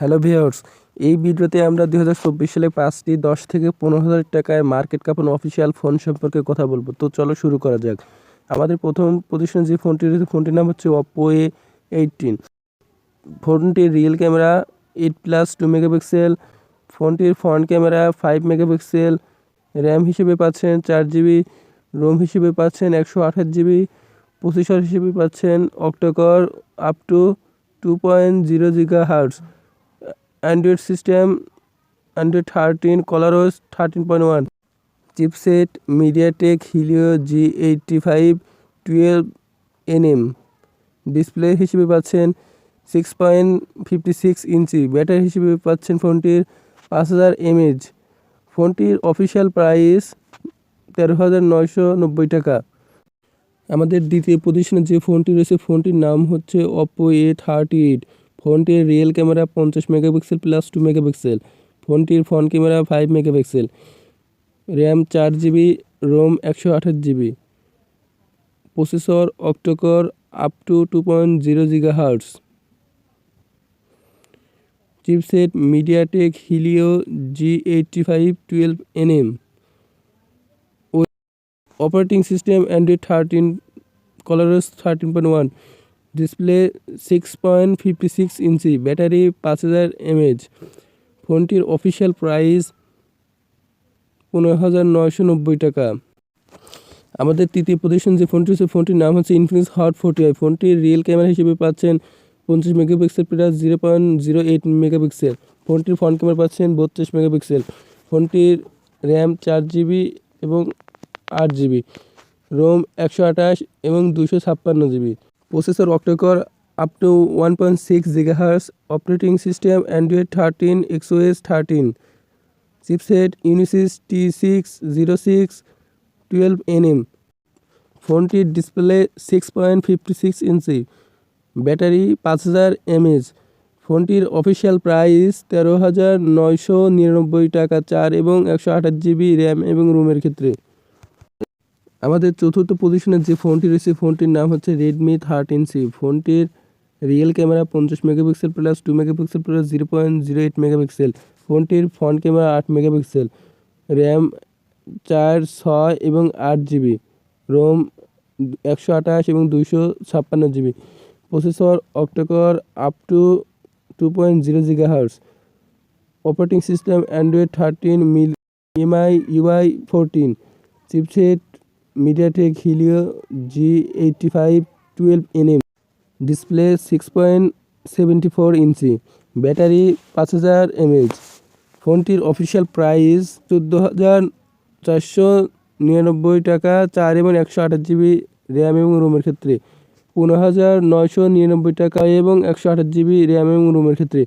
Hello viewers, এই ভিডিওতে আমরা 2024 সালে 5টি 10 থেকে 15,000 টাকায় মার্কেট কাঁপানো অফিসিয়াল ফোন সম্পর্কে কথা বলবো। তো চলো শুরু করা যাক। আমাদের প্রথম পজিশনে যে ফোনটি রয়েছে ফোনটির নাম হচ্ছে Oppo A18। ফোনটির রিয়েল ক্যামেরা 8+2 মেগাপিক্সেল, ফোনটির ফ্রন্ট ক্যামেরা 5 মেগাপিক্সেল, র্যাম হিসেবে পাচ্ছেন 4GB, রোম হিসেবে পাচ্ছেন 128GB, প্রসেসর হিসেবে পাচ্ছেন octa core up to 2.0 GHz, Android system Android 13, ColorOS 13.1, chipset MediaTek Helio G85 12nm, display হিসেবে পাচ্ছেন 6.56 ইঞ্চি, ব্যাটারি হিসেবে পাচ্ছেন ফোনটির 5000 mAh। ফোনটির অফিসিয়াল প্রাইস 13,990 টাকা। আমাদের দ্বিতীয় পজিশনে যে ফোনটি রয়েছে ফোনটির নাম হচ্ছে Oppo A38। ফোনটির rear camera 50 megapixel plus 2 megapixel, ফোনটির front camera 5 megapixel, RAM 4GB, ROM 128GB, processor octa core up to 2.0 GHz, chipset MediaTek Helio G85 12nm, operating system Android 13, ColorOS 13.1, display 6.56 inch, battery 5000 mAh। ফোনটির official price 15,990 টাকা। আমাদের তৃতীয় position যে ফোনটি হচ্ছে ফোনটির নাম হচ্ছে Infinix Hot 40i। ফোনটির রিয়েল ক্যামেরা হিসেবে পাচ্ছেন 50 মেগাপিক্সেল প্লাস 0.08 মেগাপিক্সেল, ফোনটির ফ্রন্ট ক্যামেরা পাচ্ছেন 32 মেগাপিক্সেল, ফোনটির র্যাম 4GB এবং 8GB, রোম 128 এবং 256GB, processor octa core up to 1.6 GHz, operating system Android 13 XOS 13, chipset Unisoc T606 12nm, ফোনটির ডিসপ্লে 6.56 ইঞ্চি, ব্যাটারি 5000 mAh। ফোনটির অফিসিয়াল প্রাইস 13,999 টাকা 4 এবং 128GB র্যাম এবং রোমের ক্ষেত্রে। আমাদের চতুর্থ পজিশনের যে ফোনটি রয়েছে ফোনটির নাম হচ্ছে redmi 13C। ফোনটির rear camera 50 megapixel plus 2 megapixel plus 0.08 megapixel, ফোনটির ফ্রন্ট ক্যামেরা 8 মেগাপিক্সেল, র্যাম 4, 6 এবং 8GB, রোম 128 এবং 256GB, processor octa core up to 2.0 GHz, operating system Android 13 MI UI 14, chipset MediaTek Helio G85 12nm, display 6.74 inch, battery 5000 mAh। ফোনটির official price 14,499 টাকা 4 এবং 128GB RAM এবং রোমের ক্ষেত্রে, 15,999 টাকা এবং 128GB র্যাম এবং রোমের ক্ষেত্রে।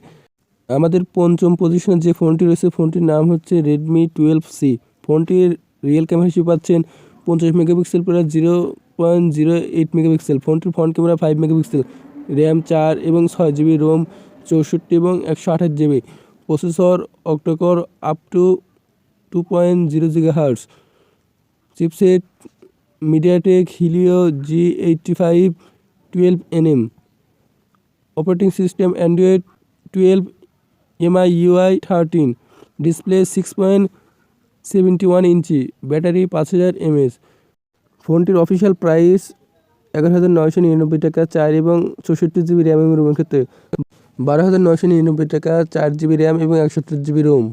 আমাদের পঞ্চম পজিশনে যে ফোনটি রয়েছে ফোনটির নাম হচ্ছে redmi 12C। ফোনটির রিয়েল ক্যামেরা হিসেবে পাচ্ছেন 50 মেগাপিক্সেল প্লাস 0.08 মেগাপিক্সেল, ফোনটির ফ্রন্ট ক্যামেরা 5 মেগাপিক্সেল, র্যাম 4 এবং 6GB, রোম 64 এবং 128GB, processor octa core up to 2.0 GHz, chipset MediaTek Helio G85 12nm, operating system Android 12 MI UI 13, display 6.71 inch, battery 5000 mAh। ফোনটির official price 11,999 টাকা 4 এবং 64GB RAM এবং রোমের ক্ষেত্রে, 12,999 টাকা 4GB র্যাম এবং 128GB রোম।